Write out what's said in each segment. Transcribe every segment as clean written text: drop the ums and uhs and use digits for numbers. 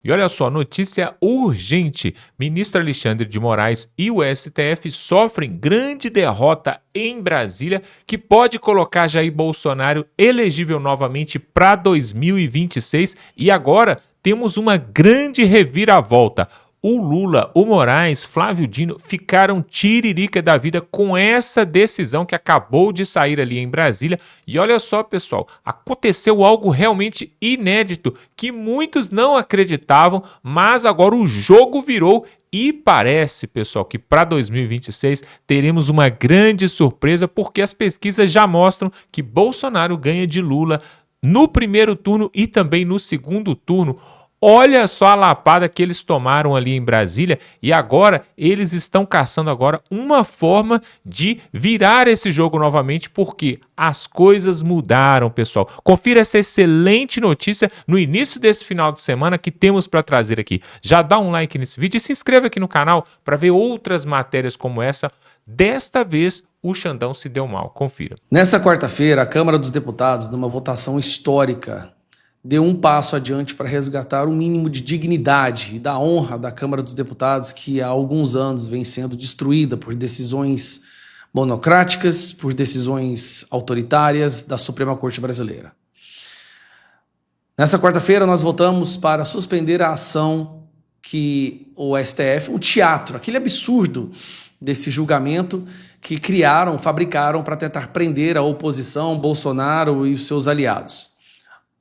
E olha só, notícia urgente: ministro Alexandre de Moraes e o STF sofrem grande derrota em Brasília, que pode colocar Jair Bolsonaro elegível novamente para 2026. E agora temos uma grande reviravolta. O Lula, o Moraes, Flávio Dino ficaram tiririca da vida com essa decisão que acabou de sair ali em Brasília. E olha só, pessoal, aconteceu algo realmente inédito que muitos não acreditavam, mas agora o jogo virou e parece, pessoal, que para 2026 teremos uma grande surpresa, porque as pesquisas já mostram que Bolsonaro ganha de Lula no primeiro turno e também no segundo turno. Olha só a lapada que eles tomaram ali em Brasília e agora eles estão caçando agora uma forma de virar esse jogo novamente, porque as coisas mudaram, pessoal. Confira essa excelente notícia no início desse final de semana que temos para trazer aqui. Já dá um like nesse vídeo e se inscreva aqui no canal para ver outras matérias como essa. Desta vez, o Xandão se deu mal. Confira. Nessa quarta-feira, a Câmara dos Deputados, numa votação histórica, deu um passo adiante para resgatar o mínimo de dignidade e da honra da Câmara dos Deputados, que há alguns anos vem sendo destruída por decisões monocráticas, por decisões autoritárias da Suprema Corte Brasileira. Nessa quarta-feira, nós votamos para suspender a ação que o STF, um teatro, aquele absurdo desse julgamento que fabricaram para tentar prender a oposição, Bolsonaro e os seus aliados.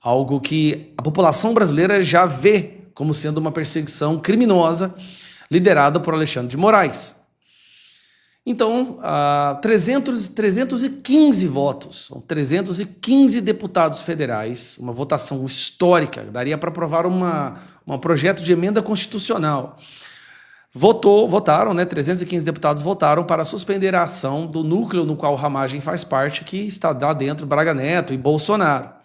Algo que a população brasileira já vê como sendo uma perseguição criminosa liderada por Alexandre de Moraes. Então, 315 votos, são 315 deputados federais, uma votação histórica, daria para aprovar um projeto de emenda constitucional. Votaram, 315 deputados votaram para suspender a ação do núcleo no qual Ramagem faz parte, que está lá dentro Braga Neto e Bolsonaro,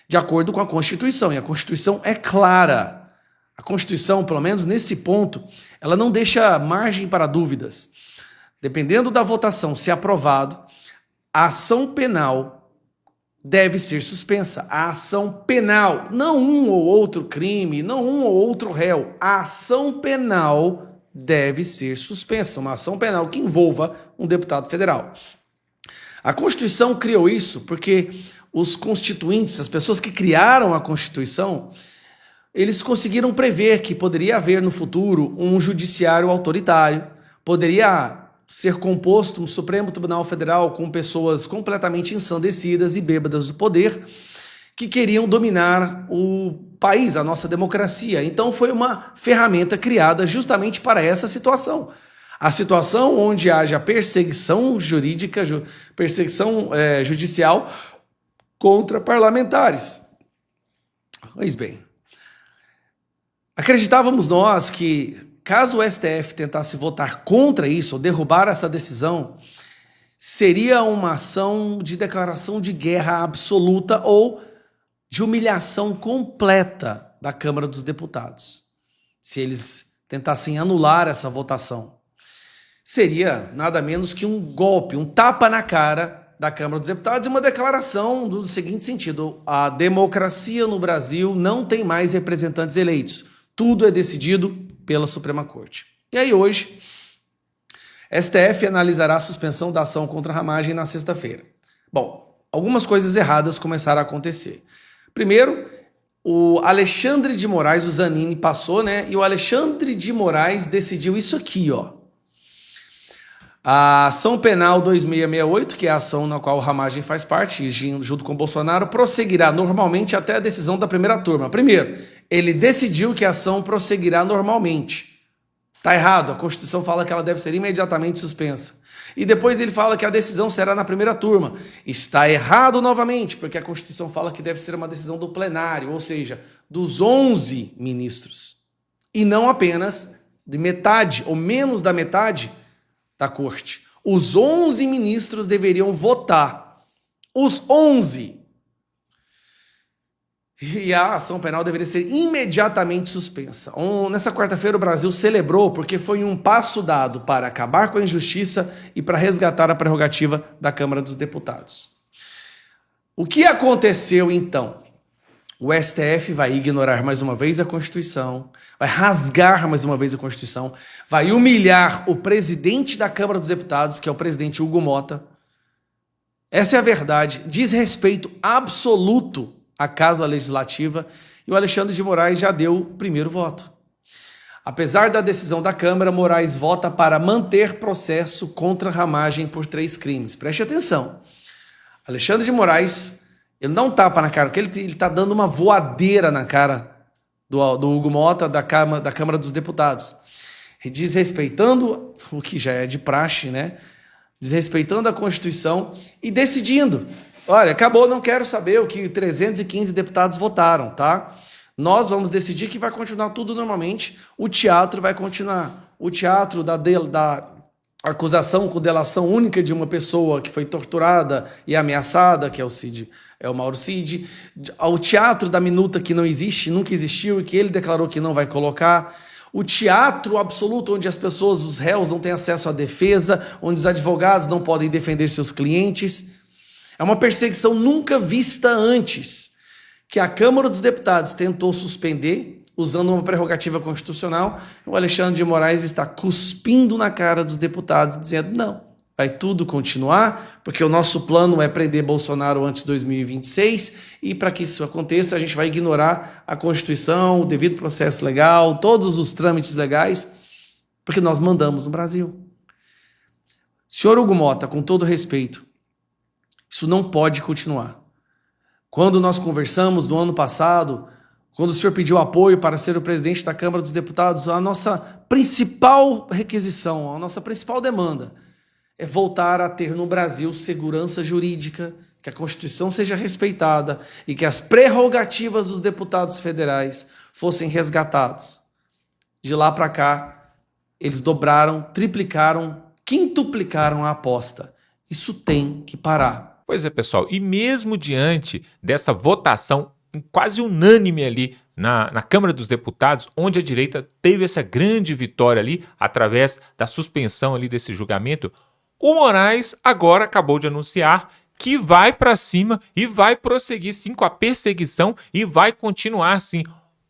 de acordo com a Constituição. E a Constituição é clara. A Constituição, pelo menos nesse ponto, ela não deixa margem para dúvidas. Dependendo da votação, se aprovado, a ação penal deve ser suspensa. A ação penal, não um ou outro crime, não um ou outro réu. A ação penal deve ser suspensa. Uma ação penal que envolva um deputado federal. A Constituição criou isso porque os constituintes, as pessoas que criaram a Constituição, eles conseguiram prever que poderia haver no futuro um judiciário autoritário, poderia ser composto um Supremo Tribunal Federal com pessoas completamente ensandecidas e bêbadas do poder, que queriam dominar o país, a nossa democracia. Então foi uma ferramenta criada justamente para essa situação. A situação onde haja perseguição jurídica, judicial contra parlamentares. Pois bem, acreditávamos nós que, caso o STF tentasse votar contra isso, ou derrubar essa decisão, seria uma ação de declaração de guerra absoluta ou de humilhação completa da Câmara dos Deputados. Se eles tentassem anular essa votação, seria nada menos que um golpe, um tapa na cara da Câmara dos Deputados e uma declaração do seguinte sentido: a democracia no Brasil não tem mais representantes eleitos. Tudo é decidido pela Suprema Corte. E aí hoje, STF analisará a suspensão da ação contra a Ramagem na sexta-feira. Bom, algumas coisas erradas começaram a acontecer. Primeiro, o Alexandre de Moraes, o Zanini passou, e o Alexandre de Moraes decidiu isso aqui, ó. A ação penal 2668, que é a ação na qual o Ramagem faz parte, junto com o Bolsonaro, prosseguirá normalmente até a decisão da primeira turma. Primeiro, ele decidiu que a ação prosseguirá normalmente. Está errado, a Constituição fala que ela deve ser imediatamente suspensa. E depois ele fala que a decisão será na primeira turma. Está errado novamente, porque a Constituição fala que deve ser uma decisão do plenário, ou seja, dos 11 ministros. E não apenas de metade, ou menos da metade, da corte. Os 11 ministros deveriam votar. Os 11. E a ação penal deveria ser imediatamente suspensa. Nessa quarta-feira o Brasil celebrou porque foi um passo dado para acabar com a injustiça e para resgatar a prerrogativa da Câmara dos Deputados. O que aconteceu então? o STF vai ignorar mais uma vez a Constituição, vai rasgar mais uma vez a Constituição, vai humilhar o presidente da Câmara dos Deputados, que é o presidente Hugo Mota. Essa é a verdade. Desrespeito absoluto à Casa Legislativa, e o Alexandre de Moraes já deu o primeiro voto. Apesar da decisão da Câmara, Moraes vota para manter processo contra Ramagem por 3 crimes. Preste atenção. Alexandre de Moraes, ele não tapa na cara, porque ele está dando uma voadeira na cara do Hugo Mota, da Câmara dos Deputados. Desrespeitando o que já é de praxe, né? Desrespeitando a Constituição e decidindo. Olha, acabou, não quero saber o que 315 deputados votaram, tá? Nós vamos decidir que vai continuar tudo normalmente, o teatro vai continuar. O teatro da acusação com delação única de uma pessoa que foi torturada e ameaçada, que é o Mauro Cid. O teatro da minuta que não existe, nunca existiu e que ele declarou que não vai colocar. O teatro absoluto onde as pessoas, os réus, não têm acesso à defesa, onde os advogados não podem defender seus clientes. É uma perseguição nunca vista antes, que a Câmara dos Deputados tentou suspender, usando uma prerrogativa constitucional. O Alexandre de Moraes está cuspindo na cara dos deputados, dizendo não, vai tudo continuar, porque o nosso plano é prender Bolsonaro antes de 2026, e para que isso aconteça, a gente vai ignorar a Constituição, o devido processo legal, todos os trâmites legais, porque nós mandamos no Brasil. Senhor Hugo Mota, com todo respeito, isso não pode continuar. Quando nós conversamos no ano passado, quando o senhor pediu apoio para ser o presidente da Câmara dos Deputados, a nossa principal requisição, a nossa principal demanda é voltar a ter no Brasil segurança jurídica, que a Constituição seja respeitada e que as prerrogativas dos deputados federais fossem resgatados. De lá para cá, eles dobraram, triplicaram, quintuplicaram a aposta. Isso tem que parar. Pois é, pessoal, e mesmo diante dessa votação quase unânime ali na Câmara dos Deputados, onde a direita teve essa grande vitória ali, através da suspensão ali desse julgamento, o Moraes agora acabou de anunciar que vai para cima e vai prosseguir sim com a perseguição e vai continuar sim.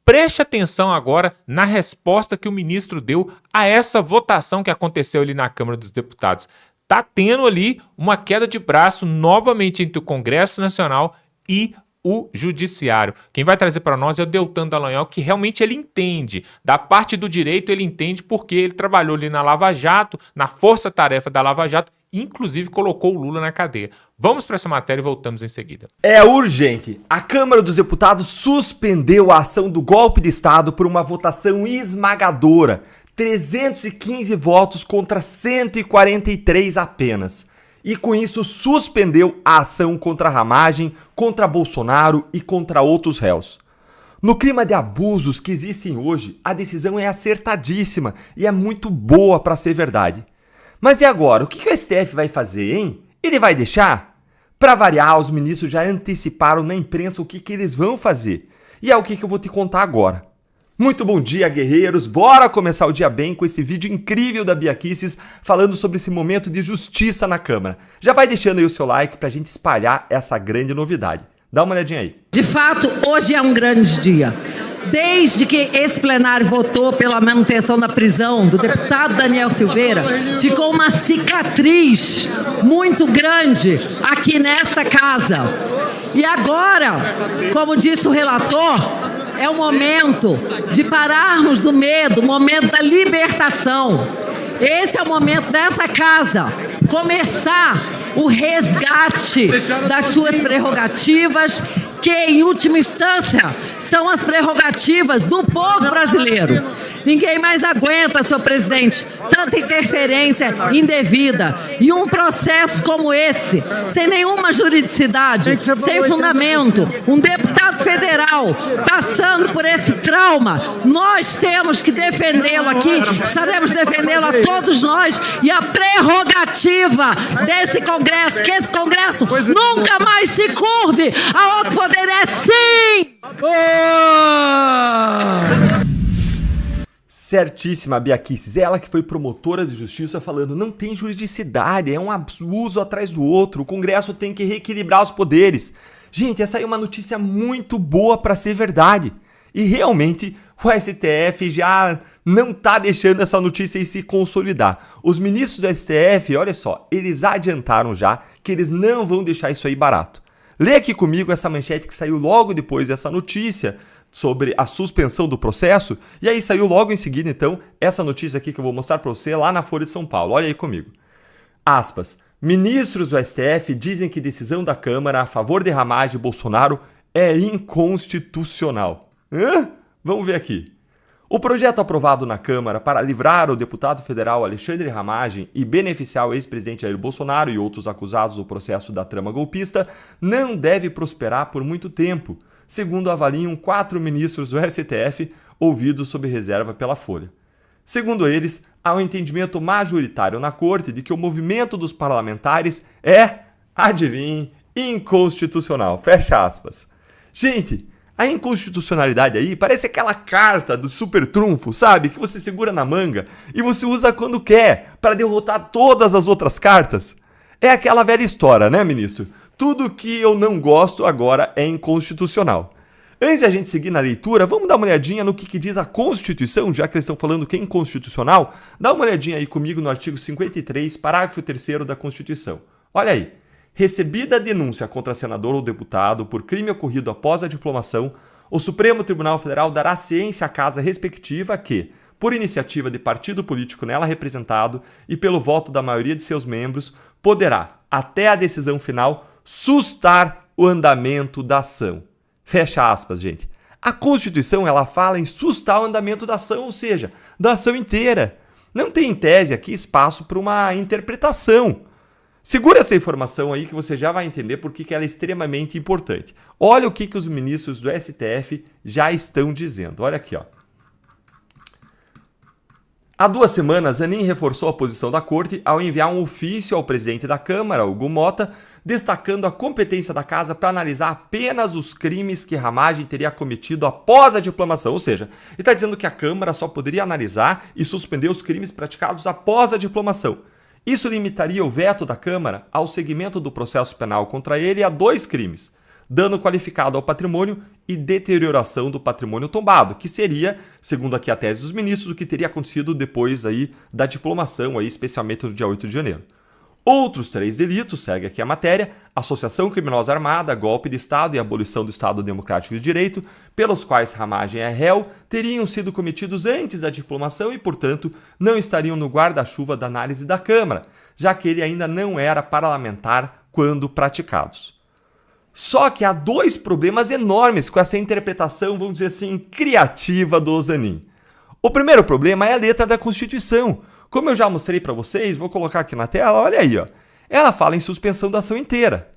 Preste atenção agora na resposta que o ministro deu a essa votação que aconteceu ali na Câmara dos Deputados. Está tendo ali uma queda de braço novamente entre o Congresso Nacional e o Judiciário. Quem vai trazer para nós é o Deltan Dallagnol, que realmente ele entende. Da parte do direito ele entende porque ele trabalhou ali na Lava Jato, na força-tarefa da Lava Jato, inclusive colocou o Lula na cadeia. Vamos para essa matéria e voltamos em seguida. É urgente. A Câmara dos Deputados suspendeu a ação do golpe de Estado por uma votação esmagadora. 315 votos contra 143 apenas. E com isso suspendeu a ação contra a Ramagem, contra Bolsonaro e contra outros réus. No clima de abusos que existem hoje, a decisão é acertadíssima e é muito boa para ser verdade. Mas e agora? O que o STF vai fazer, hein? Ele vai deixar? Para variar, os ministros já anteciparam na imprensa o que eles vão fazer. E é o que eu vou te contar agora. Muito bom dia, guerreiros! Bora começar o dia bem com esse vídeo incrível da Bia Kicis falando sobre esse momento de justiça na Câmara. Já vai deixando aí o seu like pra gente espalhar essa grande novidade. Dá uma olhadinha aí. De fato, hoje é um grande dia. Desde que esse plenário votou pela manutenção da prisão do deputado Daniel Silveira, ficou uma cicatriz muito grande aqui nesta casa. E agora, como disse o relator, é o momento de pararmos do medo, o momento da libertação. Esse é o momento dessa casa começar o resgate das suas prerrogativas, que em última instância são as prerrogativas do povo brasileiro. Ninguém mais aguenta, senhor presidente, tanta interferência indevida e um processo como esse, sem nenhuma juridicidade, sem fundamento, um deputado federal passando por esse trauma. Nós temos que defendê-lo aqui, estaremos defendê-lo a todos nós, e a prerrogativa desse Congresso, que esse Congresso nunca mais se curve a outro poder, é sim! Certíssima, Bia Kicis. É ela que foi promotora de justiça falando, não tem juridicidade, é um abuso atrás do outro, o Congresso tem que reequilibrar os poderes. Gente, essa aí é uma notícia muito boa para ser verdade. E realmente o STF já não está deixando essa notícia aí se consolidar. Os ministros do STF, olha só, eles adiantaram já que eles não vão deixar isso aí barato. Lê aqui comigo essa manchete que saiu logo depois dessa notícia sobre a suspensão do processo. E aí saiu logo em seguida, então, essa notícia aqui que eu vou mostrar para você lá na Folha de São Paulo. Olha aí comigo. Aspas. Ministros do STF dizem que decisão da Câmara a favor de Ramagem e Bolsonaro é inconstitucional. Vamos ver aqui. O projeto aprovado na Câmara para livrar o deputado federal Alexandre Ramagem e beneficiar o ex-presidente Jair Bolsonaro e outros acusados do processo da trama golpista não deve prosperar por muito tempo, segundo avaliam 4 ministros do STF ouvidos sob reserva pela Folha. Segundo eles, há um entendimento majoritário na Corte de que o movimento dos parlamentares é, adivinhe, inconstitucional. Fecha aspas. Gente, a inconstitucionalidade aí parece aquela carta do super trunfo, sabe? Que você segura na manga e você usa quando quer para derrotar todas as outras cartas. É aquela velha história, né, ministro? Tudo que eu não gosto agora é inconstitucional. Antes de a gente seguir na leitura, vamos dar uma olhadinha no que diz a Constituição, já que eles estão falando que é inconstitucional. Dá uma olhadinha aí comigo no artigo 53, parágrafo 3º da Constituição. Olha aí. Recebida a denúncia contra senador ou deputado por crime ocorrido após a diplomação, o Supremo Tribunal Federal dará ciência à casa respectiva que, por iniciativa de partido político nela representado e pelo voto da maioria de seus membros, poderá, até a decisão final, sustar o andamento da ação. Fecha aspas, gente. A Constituição, ela fala em sustar o andamento da ação, ou seja, da ação inteira. Não tem, em tese, aqui espaço para uma interpretação. Segura essa informação aí que você já vai entender por que ela é extremamente importante. Olha o que os ministros do STF já estão dizendo. Olha aqui, ó. Há 2 semanas, Zanin reforçou a posição da Corte ao enviar um ofício ao presidente da Câmara, Hugo Mota, destacando a competência da Casa para analisar apenas os crimes que Ramagem teria cometido após a diplomação. Ou seja, ele está dizendo que a Câmara só poderia analisar e suspender os crimes praticados após a diplomação. Isso limitaria o veto da Câmara ao segmento do processo penal contra ele a 2 crimes: dano qualificado ao patrimônio e deterioração do patrimônio tombado, que seria, segundo aqui a tese dos ministros, o que teria acontecido depois aí da diplomação, aí, especialmente no dia 8 de janeiro. Outros 3 delitos, segue aqui a matéria: associação criminosa armada, golpe de Estado e abolição do Estado Democrático de Direito, pelos quais Ramagem é réu, teriam sido cometidos antes da diplomação e, portanto, não estariam no guarda-chuva da análise da Câmara, já que ele ainda não era parlamentar quando praticados. Só que há 2 problemas enormes com essa interpretação, vamos dizer assim, criativa do Zanin. O primeiro problema é a letra da Constituição. Como eu já mostrei para vocês, vou colocar aqui na tela, olha aí, ó. Ela fala em suspensão da ação inteira.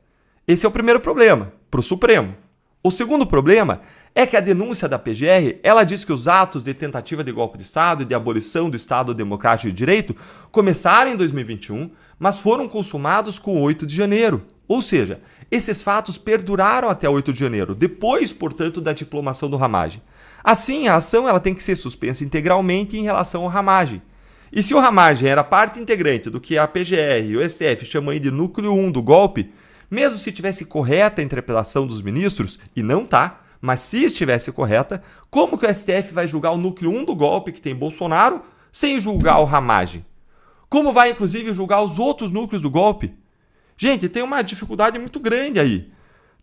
Esse é o primeiro problema, para o Supremo. O segundo problema é que a denúncia da PGR, ela diz que os atos de tentativa de golpe de Estado e de abolição do Estado Democrático de Direito começaram em 2021, mas foram consumados com 8 de janeiro. Ou seja, esses fatos perduraram até 8 de janeiro, depois, portanto, da diplomação do Ramagem. Assim, a ação ela tem que ser suspensa integralmente em relação ao Ramagem. E se o Ramagem era parte integrante do que a PGR e o STF chamam de núcleo 1 do golpe, mesmo se tivesse correta a interpretação dos ministros, e não tá, mas se estivesse correta, como que o STF vai julgar o núcleo 1 do golpe, que tem Bolsonaro, sem julgar o Ramagem? Como vai, inclusive, julgar os outros núcleos do golpe? Gente, tem uma dificuldade muito grande aí.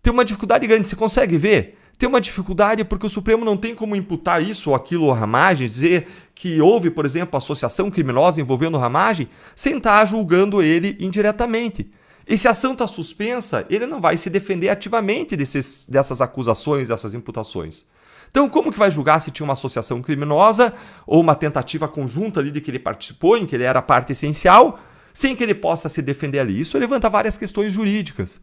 Tem uma dificuldade grande, você consegue ver? Tem uma dificuldade porque o Supremo não tem como imputar isso ou aquilo ao Ramagem, dizer que houve, por exemplo, associação criminosa envolvendo o Ramagem, sem estar julgando ele indiretamente. E se a ação está suspensa, ele não vai se defender ativamente dessas acusações, dessas imputações. Então, como que vai julgar se tinha uma associação criminosa ou uma tentativa conjunta ali de que ele participou, em que ele era parte essencial, sem que ele possa se defender ali? Isso levanta várias questões jurídicas.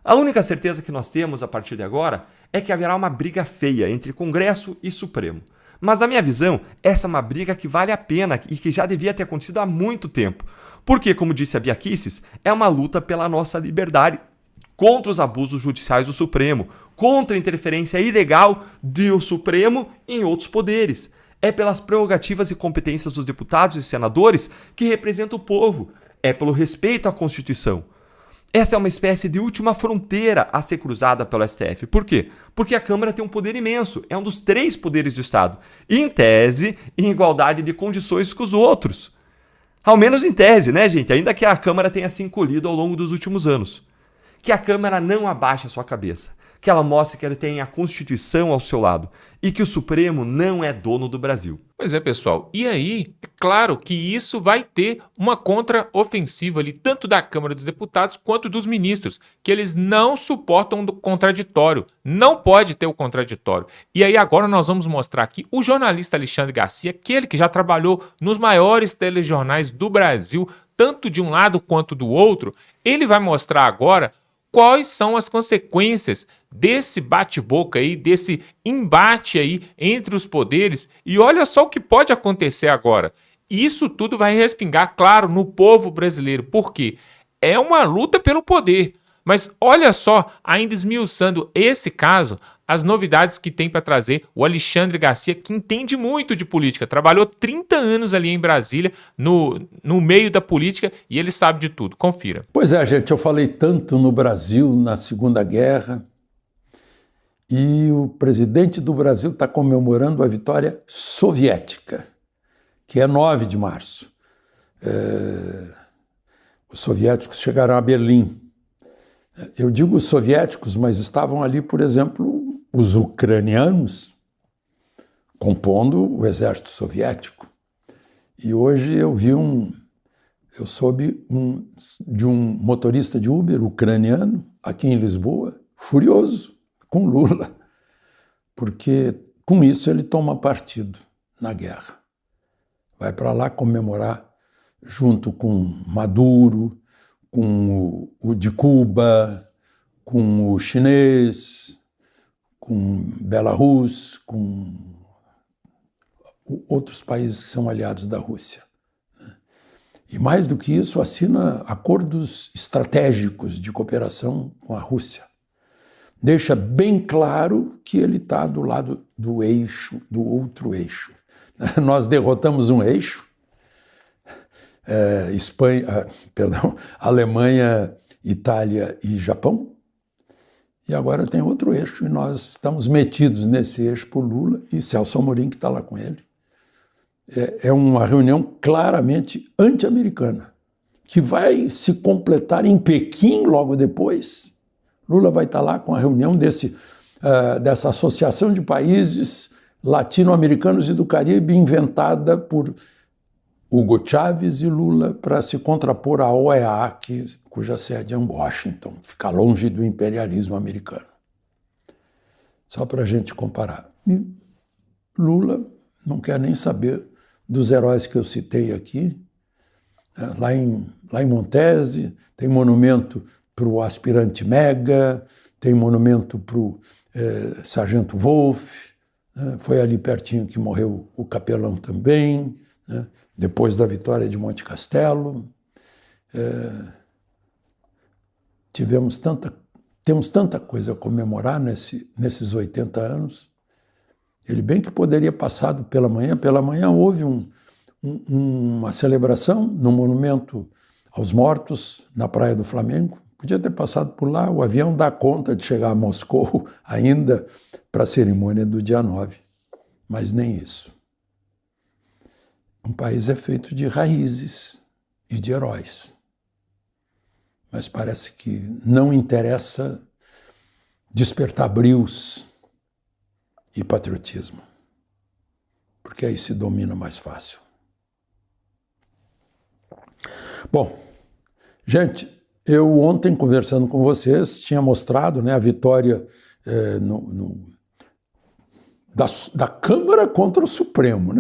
A única certeza que nós temos a partir de agora é que haverá uma briga feia entre Congresso e Supremo. Mas, na minha visão, essa é uma briga que vale a pena e que já devia ter acontecido há muito tempo. Porque, como disse a Bia Kicis, é uma luta pela nossa liberdade, contra os abusos judiciais do Supremo, contra a interferência ilegal do Supremo em outros poderes. É pelas prerrogativas e competências dos deputados e senadores que representam o povo. É pelo respeito à Constituição. Essa é uma espécie de última fronteira a ser cruzada pelo STF. Por quê? Porque a Câmara tem um poder imenso, é um dos 3 poderes do Estado. E, em tese, em igualdade de condições com os outros. Ao menos em tese, né, gente? Ainda que a Câmara tenha se encolhido ao longo dos últimos anos. Que a Câmara não abaixe a sua cabeça. Que ela mostre que ela tem a Constituição ao seu lado. E que o Supremo não é dono do Brasil. Pois é, pessoal. E aí, é claro que isso vai ter uma contraofensiva ali, tanto da Câmara dos Deputados quanto dos ministros, que eles não suportam o contraditório. Não pode ter o contraditório. E aí agora nós vamos mostrar aqui o jornalista Alexandre Garcia, aquele que já trabalhou nos maiores telejornais do Brasil, tanto de um lado quanto do outro, ele vai mostrar agora quais são as consequências desse bate-boca aí, desse embate aí entre os poderes. E olha só o que pode acontecer agora. Isso tudo vai respingar, claro, no povo brasileiro. Por quê? É uma luta pelo poder. Mas olha só, ainda esmiuçando esse caso, as novidades que tem para trazer o Alexandre Garcia, que entende muito de política, trabalhou 30 anos ali em Brasília, no meio da política, e ele sabe de tudo. Confira. Pois é, gente, eu falei tanto no Brasil na Segunda Guerra, e o presidente do Brasil está comemorando a vitória soviética, que é 9 de março. Os soviéticos chegaram a Berlim. Eu digo os soviéticos, mas estavam ali, por exemplo, os ucranianos, compondo o exército soviético. E hoje eu soube de um motorista de Uber ucraniano, aqui em Lisboa, furioso com Lula, porque com isso ele toma partido na guerra. Vai para lá comemorar junto com Maduro, com o de Cuba, com o chinês, com Belarus, com outros países que são aliados da Rússia. E mais do que isso, assina acordos estratégicos de cooperação com a Rússia. Deixa bem claro que ele está do lado do eixo, do outro eixo. Nós derrotamos um eixo, Alemanha, Itália e Japão, e agora tem outro eixo, e nós estamos metidos nesse eixo por Lula e Celso Amorim, que está lá com ele. É uma reunião claramente anti-americana, que vai se completar em Pequim logo depois. Lula vai estar lá com a reunião dessa associação de países latino-americanos e do Caribe, inventada por Hugo Chávez e Lula para se contrapor à OEA, cuja sede é em Washington, fica longe do imperialismo americano. Só para a gente comparar. E Lula não quer nem saber dos heróis que eu citei aqui. Lá em Montese tem monumento para o aspirante Mega, tem monumento para o sargento Wolff, foi ali pertinho que morreu o capelão também, depois da vitória de Monte Castelo. Temos tanta coisa a comemorar nesses 80 anos. Ele bem que poderia passado pela manhã houve uma celebração no monumento aos mortos na Praia do Flamengo. Podia ter passado por lá, o avião dá conta de chegar a Moscou ainda para a cerimônia do dia 9, mas nem isso. Um país é feito de raízes e de heróis, mas parece que não interessa despertar brios e patriotismo, porque aí se domina mais fácil. Bom, gente, eu ontem, conversando com vocês, tinha mostrado, a vitória da Câmara contra o Supremo,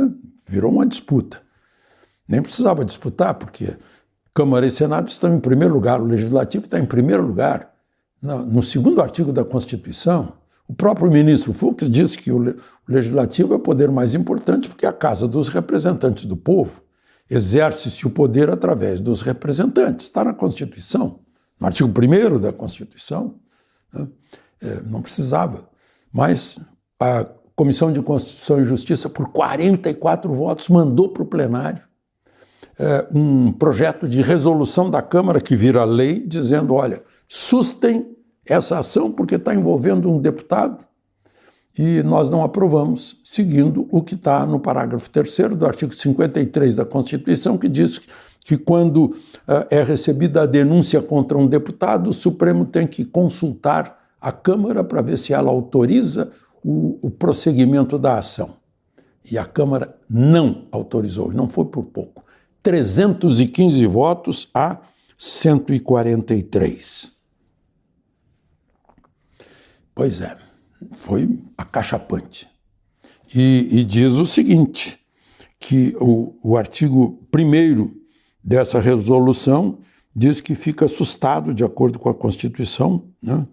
Virou uma disputa. Nem precisava disputar, porque Câmara e Senado estão em primeiro lugar, o Legislativo está em primeiro lugar. No segundo artigo da Constituição, o próprio ministro Fux disse que o Legislativo é o poder mais importante porque é a casa dos representantes do povo. Exerce-se o poder através dos representantes. Está na Constituição, no artigo 1º da Constituição. Não precisava. Mas a Comissão de Constituição e Justiça, por 44 votos, mandou para o plenário um projeto de resolução da Câmara que vira lei, dizendo, olha, sustem essa ação porque está envolvendo um deputado e nós não aprovamos, seguindo o que está no parágrafo 3º do artigo 53 da Constituição, que diz que quando é recebida a denúncia contra um deputado, o Supremo tem que consultar a Câmara para ver se ela autoriza o prosseguimento da ação. E a Câmara não autorizou, e não foi por pouco. 315 votos a 143. Pois é, foi acachapante. E diz o seguinte, que o artigo 1º dessa resolução diz que fica sustado, de acordo com a Constituição, né?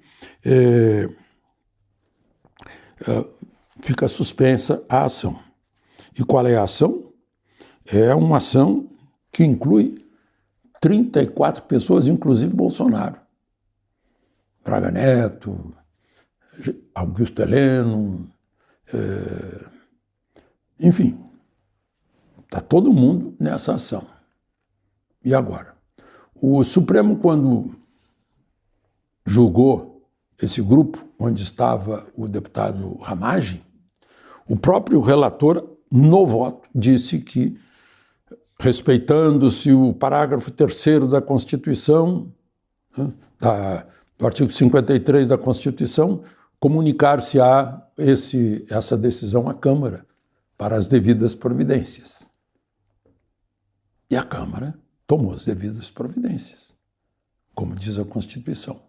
Fica suspensa a ação. E qual é a ação? É uma ação que inclui 34 pessoas, inclusive Bolsonaro. Braga Neto, Augusto Heleno, enfim, está todo mundo nessa ação. E agora? O Supremo, quando julgou esse grupo, onde estava o deputado Ramagem, o próprio relator, no voto, disse que, respeitando-se o parágrafo 3º da Constituição, né, do artigo 53 da Constituição, comunicar-se-á essa decisão à Câmara para as devidas providências. E a Câmara tomou as devidas providências, como diz a Constituição.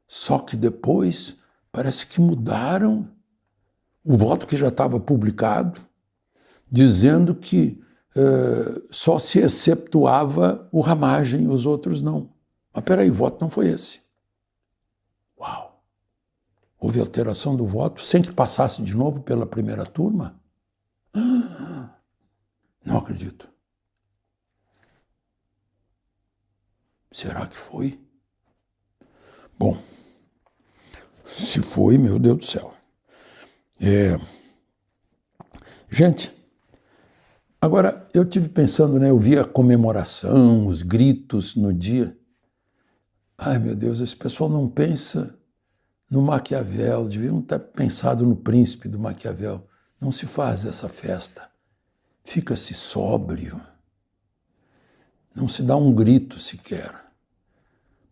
Só que depois parece que mudaram o voto que já estava publicado, dizendo que só se exceptuava o Ramagem, os outros não. Mas peraí, o voto não foi esse. Uau! Houve alteração do voto sem que passasse de novo pela primeira turma? Não acredito. Será que foi? Bom, se foi, meu Deus do céu. Gente, agora eu tive pensando, né? Eu vi a comemoração, os gritos no dia. Ai, meu Deus, esse pessoal não pensa no Maquiavel, deviam ter pensado no príncipe do Maquiavel. Não se faz essa festa. Fica-se sóbrio. Não se dá um grito sequer,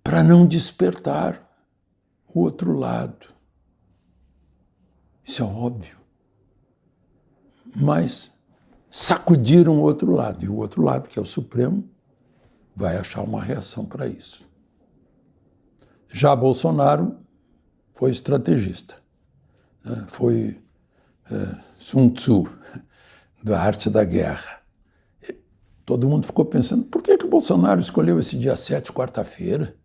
para não despertar o outro lado. Isso é óbvio. Mas sacudiram o outro lado, e o outro lado, que é o Supremo, vai achar uma reação para isso. Já Bolsonaro foi estrategista, né? Foi Sun Tzu, da arte da guerra. Todo mundo ficou pensando, por que o Bolsonaro escolheu esse dia 7, quarta-feira?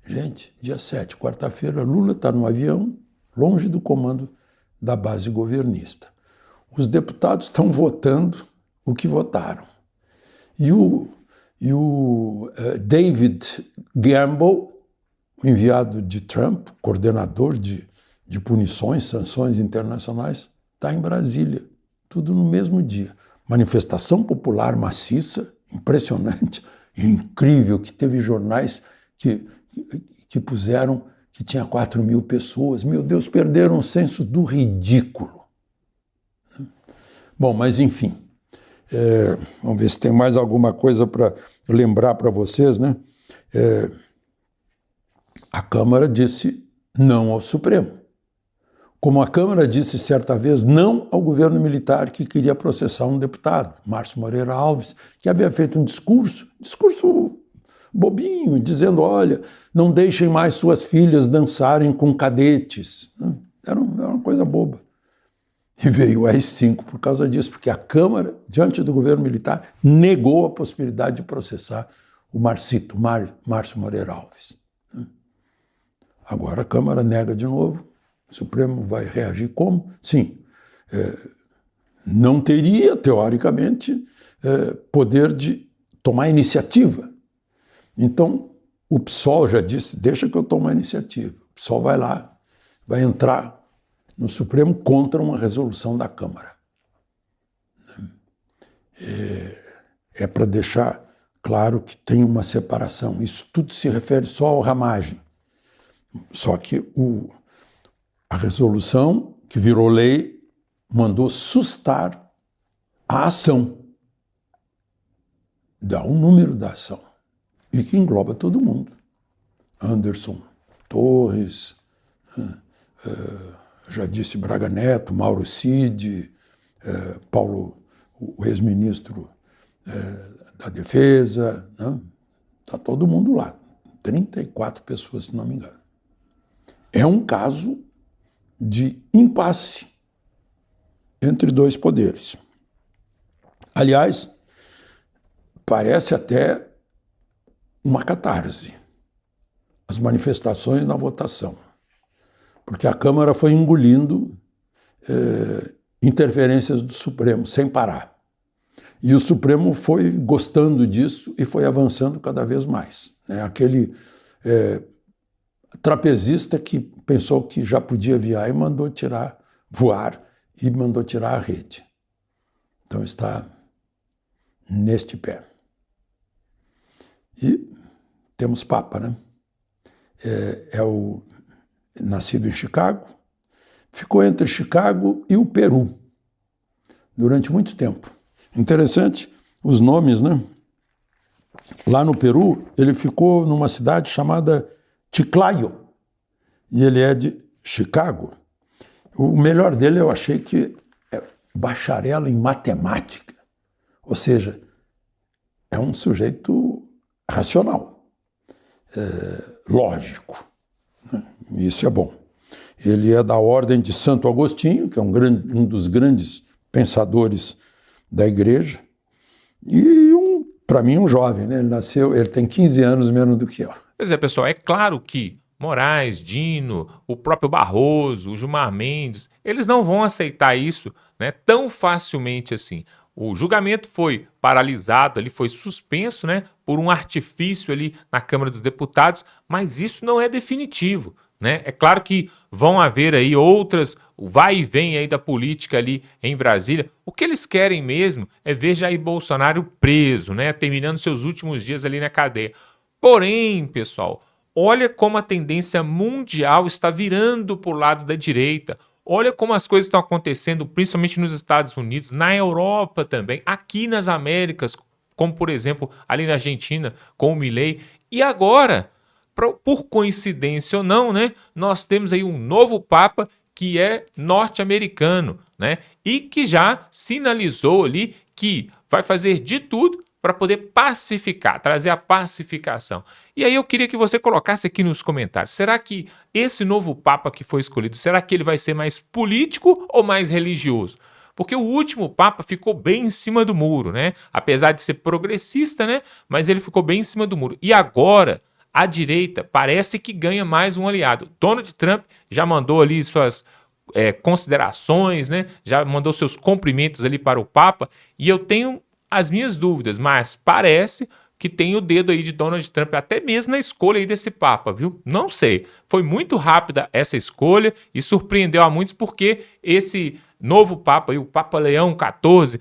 Gente, dia 7, quarta-feira, Lula está no avião, longe do comando da base governista. Os deputados estão votando o que votaram. E o David Gamble, o enviado de Trump, coordenador de punições, sanções internacionais, está em Brasília, tudo no mesmo dia. Manifestação popular maciça, impressionante e incrível, que teve jornais que puseram que tinha 4.000 pessoas. Meu Deus, perderam o senso do ridículo. Bom, mas enfim, vamos ver se tem mais alguma coisa para lembrar para vocês, né? A Câmara disse não ao Supremo. Como a Câmara disse certa vez não ao governo militar que queria processar um deputado, Márcio Moreira Alves, que havia feito um discurso bobinho, dizendo, olha, não deixem mais suas filhas dançarem com cadetes. Era uma coisa boba. E veio o AI-5 por causa disso, porque a Câmara, diante do governo militar, negou a possibilidade de processar o Márcio Moreira Alves. Agora a Câmara nega de novo. O Supremo vai reagir como? Sim, não teria, teoricamente, poder de tomar iniciativa. Então, o PSOL já disse, deixa que eu tomo a iniciativa. O PSOL vai lá, vai entrar no Supremo contra uma resolução da Câmara. É para deixar claro que tem uma separação. Isso tudo se refere só ao Ramagem. Só que a resolução que virou lei mandou sustar a ação. Dá um número da ação. E que engloba todo mundo. Anderson Torres, já disse Braga Neto, Mauro Cid, Paulo, o ex-ministro da Defesa, né? Tá todo mundo lá. 34 pessoas, se não me engano. É um caso de impasse entre dois poderes. Aliás, parece até uma catarse as manifestações na votação, porque a Câmara foi engolindo interferências do Supremo sem parar. E o Supremo foi gostando disso e foi avançando cada vez mais. Né? Aquele trapezista que pensou que já podia voar e mandou tirar a rede. Então está neste pé. E temos Papa, né? Nascido em Chicago, ficou entre Chicago e o Peru durante muito tempo. Interessante os nomes, né? Lá no Peru, ele ficou numa cidade chamada Chiclayo, e ele é de Chicago. O melhor dele eu achei que é bacharel em matemática, ou seja, é um sujeito racional, lógico, né? Isso é bom. Ele é da Ordem de Santo Agostinho, que é um dos grandes pensadores da Igreja, e para mim um jovem, né? Ele tem 15 anos menos do que eu. Pois é, pessoal, é claro que Moraes, Dino, o próprio Barroso, o Gilmar Mendes, eles não vão aceitar isso, né, tão facilmente assim. O julgamento foi paralisado, ele foi suspenso, né, por um artifício ali na Câmara dos Deputados, mas isso não é definitivo, né? É claro que vão haver aí outras, o vai e vem aí da política ali em Brasília. O que eles querem mesmo é ver Jair Bolsonaro preso, né, terminando seus últimos dias ali na cadeia. Porém, pessoal, olha como a tendência mundial está virando para o lado da direita. Olha como as coisas estão acontecendo, principalmente nos Estados Unidos, na Europa também, aqui nas Américas, como por exemplo ali na Argentina com o Milei. E agora, por coincidência ou não, né, nós temos aí um novo Papa que é norte-americano, né, e que já sinalizou ali que vai fazer de tudo para poder pacificar, trazer a pacificação. E aí eu queria que você colocasse aqui nos comentários, será que esse novo Papa que foi escolhido, será que ele vai ser mais político ou mais religioso? Porque o último Papa ficou bem em cima do muro, né? Apesar de ser progressista, né? Mas ele ficou bem em cima do muro. E agora, a direita parece que ganha mais um aliado. Donald Trump já mandou ali suas considerações, né? Já mandou seus cumprimentos ali para o Papa. E eu tenho as minhas dúvidas, mas parece que tem o dedo aí de Donald Trump, até mesmo na escolha aí desse Papa, viu? Não sei. Foi muito rápida essa escolha e surpreendeu a muitos porque esse novo Papa, aí, o Papa Leão XIV,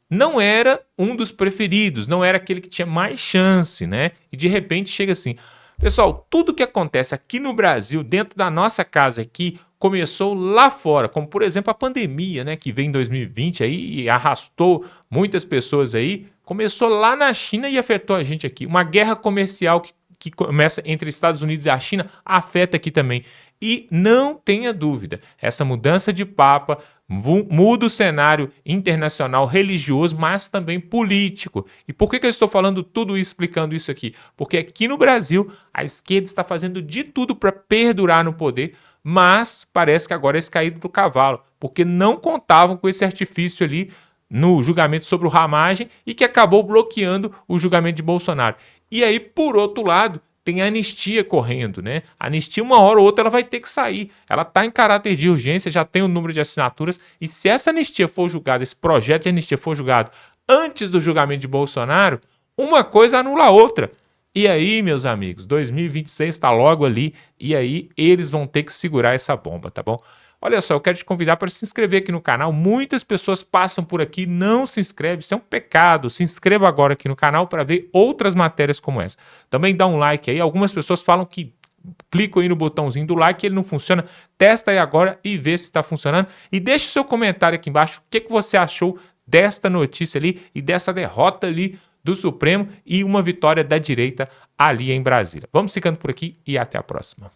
não era um dos preferidos, não era aquele que tinha mais chance, né? E de repente chega assim. Pessoal, tudo que acontece aqui no Brasil, dentro da nossa casa aqui, começou lá fora, como por exemplo a pandemia, né, que veio em 2020 aí e arrastou muitas pessoas aí, começou lá na China e afetou a gente aqui. Uma guerra comercial que começa entre Estados Unidos e a China afeta aqui também. E não tenha dúvida, essa mudança de Papa muda o cenário internacional religioso, mas também político. E por que eu estou falando tudo isso, explicando isso aqui? Porque aqui no Brasil, a esquerda está fazendo de tudo para perdurar no poder, mas parece que agora é caído do cavalo, porque não contavam com esse artifício ali no julgamento sobre o Ramagem e que acabou bloqueando o julgamento de Bolsonaro. E aí, por outro lado, tem a anistia correndo, né? A anistia, uma hora ou outra, ela vai ter que sair. Ela está em caráter de urgência, já tem o número de assinaturas, e se essa anistia for julgada, esse projeto de anistia for julgado antes do julgamento de Bolsonaro, uma coisa anula a outra. E aí, meus amigos, 2026 está logo ali, e aí eles vão ter que segurar essa bomba, tá bom? Olha só, eu quero te convidar para se inscrever aqui no canal. Muitas pessoas passam por aqui, não se inscrevem, isso é um pecado. Se inscreva agora aqui no canal para ver outras matérias como essa. Também dá um like aí. Algumas pessoas falam que clicam aí no botãozinho do like, ele não funciona. Testa aí agora e vê se está funcionando. E deixe o seu comentário aqui embaixo. O que você achou desta notícia ali e dessa derrota ali do Supremo e uma vitória da direita ali em Brasília. Vamos ficando por aqui e até a próxima.